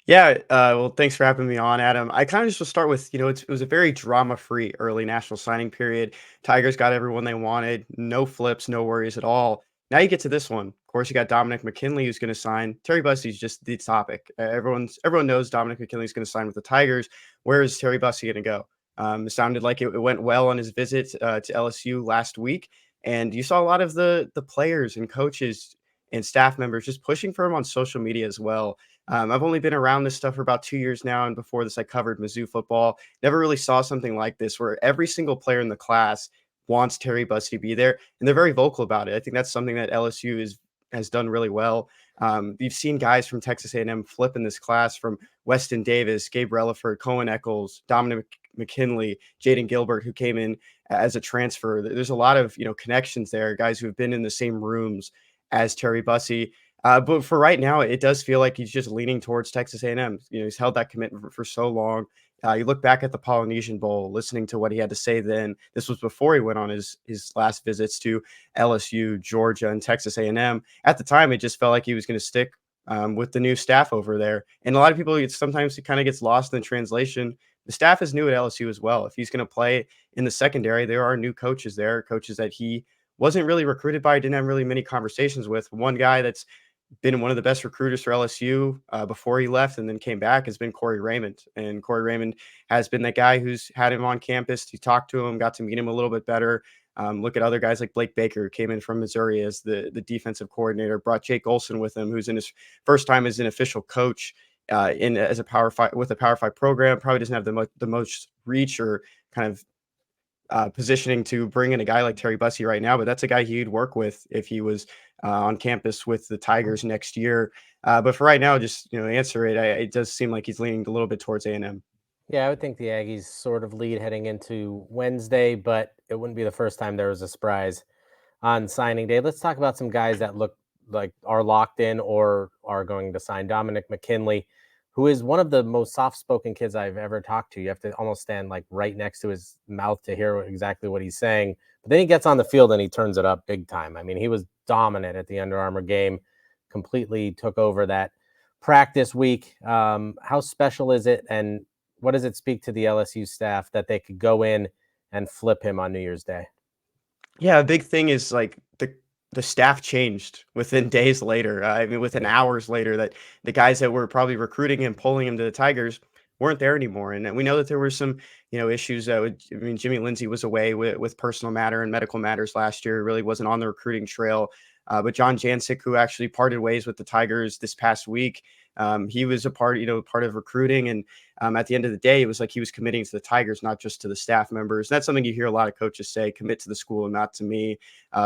Yeah, well, thanks for having me on, Adam. I kind of just will start with, it was a very drama-free early national signing period. Tigers got everyone they wanted, no flips, no worries at all. Now you get to this one. Of course, you got Dominic McKinley who's going to sign. Terry Bussey's just the topic. Everyone knows Dominic McKinley's going to sign with the Tigers. Where is Terry Bussey going to go? It sounded like it went well on his visit to LSU last week, and you saw a lot of the players and coaches and staff members just pushing for him on social media as well. I've only been around this stuff for about 2 years now, and before this, I covered Mizzou football. Never really saw something like this, where every single player in the class wants Terry Bussey to be there, and they're very vocal about it. I think that's something that LSU has done really well. You've seen guys from Texas A&M flip in this class, from Weston Davis, Gabe Relaford, Cohen Eccles, Dominic McKinley, Jaden Gilbert, who came in as a transfer. There's a lot of connections there, guys who have been in the same rooms as Terry Bussey. But for right now, it does feel like he's just leaning towards Texas A&M. He's held that commitment for so long. You look back at the Polynesian Bowl, listening to what he had to say then. This was before he went on his last visits to LSU, Georgia, and Texas A&M. At the time, it just felt like he was going to stick with the new staff over there. And a lot of people, sometimes it kind of gets lost in translation. The staff is new at LSU as well. If he's going to play in the secondary, there are new coaches there, coaches that he wasn't really recruited by, didn't have really many conversations with. One guy that's been one of the best recruiters for LSU before he left and then came back has been Corey Raymond. And Corey Raymond has been that guy who's had him on campus. He talked to him, got to meet him a little bit better. Look at other guys like Blake Baker, who came in from Missouri as the defensive coordinator, brought Jake Olson with him, who's in his first time as an official coach in as a Power Five with a Power Five program. Probably doesn't have the most reach or kind of positioning to bring in a guy like Terry Bussey right now, but that's a guy he'd work with if he was on campus with the Tigers next year. But for right now, just answer it. It does seem like he's leaning a little bit towards A&M. Yeah, I would think the Aggies sort of lead heading into Wednesday, but it wouldn't be the first time there was a surprise on signing day. Let's talk about some guys that look like are locked in or are going to sign. Dominic McKinley, who is one of the most soft-spoken kids I've ever talked to. You have to almost stand like right next to his mouth to hear exactly what he's saying. But then he gets on the field and he turns it up big time. I mean, he was dominant at the Under Armour game, completely took over that practice week. How special is it, and what does it speak to the LSU staff that they could go in and flip him on New Year's Day? Yeah, a big thing is like the staff changed within days later. I mean, within hours later, that the guys that were probably recruiting him, pulling him to the Tigers, weren't there anymore. And we know that there were some, issues. I mean, Jimmy Lindsay was away with personal matter and medical matters last year. Really wasn't on the recruiting trail. But John Jancic, who actually parted ways with the Tigers this past week, he was a part of recruiting. And at the end of the day, it was like he was committing to the Tigers, not just to the staff members. And that's something you hear a lot of coaches say: commit to the school and not to me.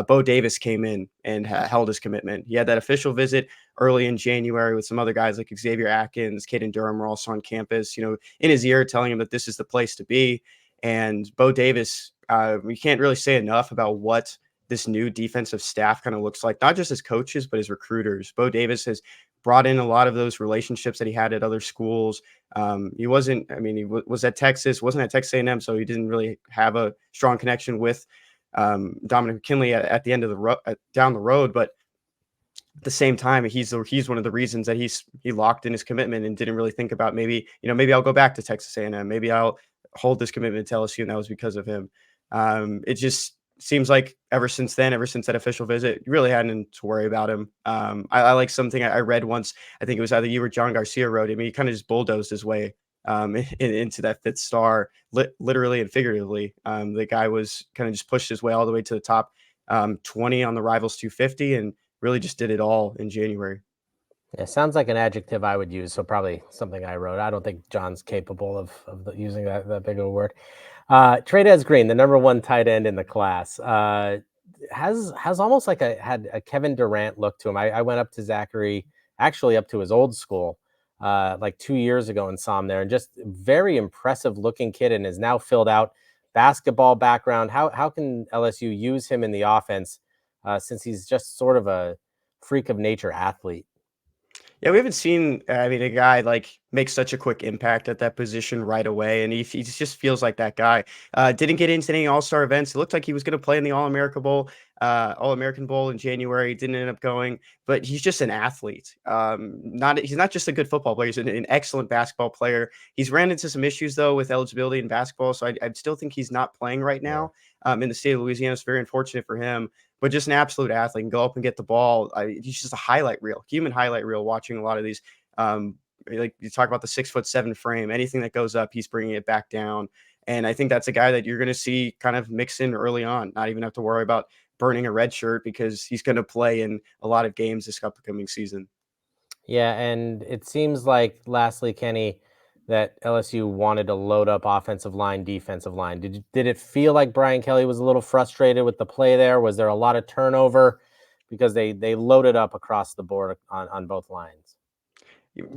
Bo Davis came in and held his commitment. He had that official visit early in January with some other guys like Xavier Atkins, Caden Durham were also on campus, in his ear telling him that this is the place to be. And Bo Davis, we can't really say enough about what this new defensive staff kind of looks like, not just as coaches, but as recruiters. Bo Davis has brought in a lot of those relationships that he had at other schools. He wasn't, I mean, he was at Texas, wasn't at Texas A&M, so he didn't really have a strong connection with Dominic McKinley at the end of the down the road. But at the same time, he's one of the reasons that he locked in his commitment and didn't really think about maybe I'll go back to Texas A&M, maybe I'll hold this commitment to LSU, and that was because of him. It just seems like ever since then, ever since that official visit, you really hadn't to worry about him. I like something I read once. I think it was either you or John Garcia wrote. I mean, he kind of just bulldozed his way into that fifth star, literally and figuratively. The guy was kind of just pushed his way all the way to the top 20 on the Rivals 250, and really just did it all in January. Yeah, sounds like an adjective I would use. So probably something I wrote. I don't think John's capable of using that big of a word. Trey Green, the number one tight end in the class, has almost like had a Kevin Durant look to him. I went up to Zachary, actually up to his old school, like 2 years ago, and saw him there, and just very impressive looking kid, and is now filled out basketball background. How can LSU use him in the offense since he's just sort of a freak of nature athlete? Yeah, we haven't seen, I mean, a guy like make such a quick impact at that position right away, and he just feels like that guy. Didn't get into any All Star events. It looked like he was going to play in the All American Bowl in January. Didn't end up going, but he's just an athlete. Not he's not just a good football player. He's an excellent basketball player. He's ran into some issues though with eligibility in basketball, so I still think he's not playing right Yeah. now. In the state of Louisiana, it's very unfortunate for him, but just an absolute athlete, can go up and get the ball. He's just a highlight reel, human highlight reel. Watching a lot of these, um, like you talk about the 6'7" frame, anything that goes up, he's bringing it back down. And I think that's a guy that you're going to see kind of mix in early on, not even have to worry about burning a red shirt because he's going to play in a lot of games this upcoming season. Yeah, and it seems like, lastly, Kenny, that LSU wanted to load up offensive line, defensive line. Did it feel like Brian Kelly was a little frustrated with the play there? Was there a lot of turnover because they loaded up across the board on both lines?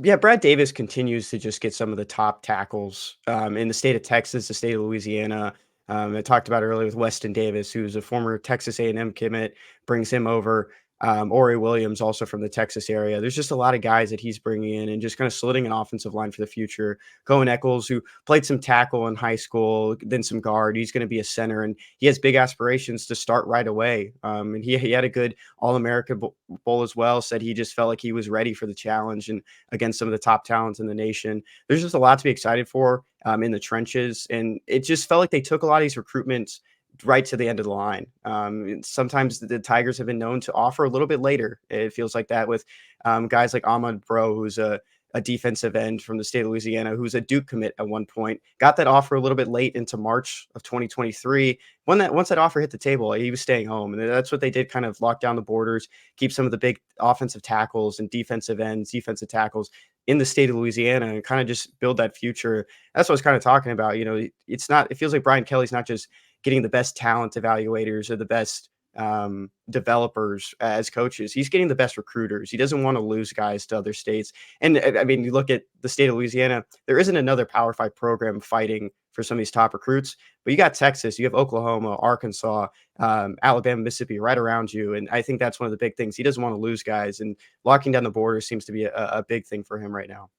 Yeah, Brad Davis continues to just get some of the top tackles in the state of Texas, the state of Louisiana. I talked about earlier with Weston Davis, who's a former Texas A&M commit, brings him over. Ori Williams, also from the Texas area. There's just a lot of guys that he's bringing in and just kind of slitting an offensive line for the future. Cohen Eccles, who played some tackle in high school, then some guard. He's going to be a center, and he has big aspirations to start right away. And he had a good All-American Bowl as well. Said he just felt like he was ready for the challenge and against some of the top talents in the nation. There's just a lot to be excited for in the trenches. And it just felt like they took a lot of these recruitments right to the end of the line. Sometimes the Tigers have been known to offer a little bit later. It feels like that with guys like Ahmad Bro, who's a defensive end from the state of Louisiana, who's a Duke commit at one point, got that offer a little bit late into March of 2023. Once that offer hit the table, he was staying home, and that's what they did, kind of lock down the borders, keep some of the big offensive tackles and defensive ends, defensive tackles in the state of Louisiana, and kind of just build that future. That's what I was kind of talking about. It's not. It feels like Brian Kelly's not just getting the best talent evaluators or the best developers as coaches. He's getting the best recruiters. He doesn't want to lose guys to other states. And I mean, you look at the state of Louisiana, there isn't another Power Five program fighting for some of these top recruits, but you got Texas, you have Oklahoma, Arkansas, Alabama, Mississippi right around you. And I think that's one of the big things. He doesn't want to lose guys, and locking down the border seems to be a big thing for him right now.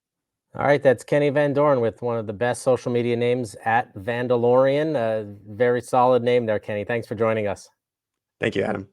All right, that's Kenny Van Doren with one of the best social media names, at Vandalorian. A very solid name there, Kenny. Thanks for joining us. Thank you, Adam.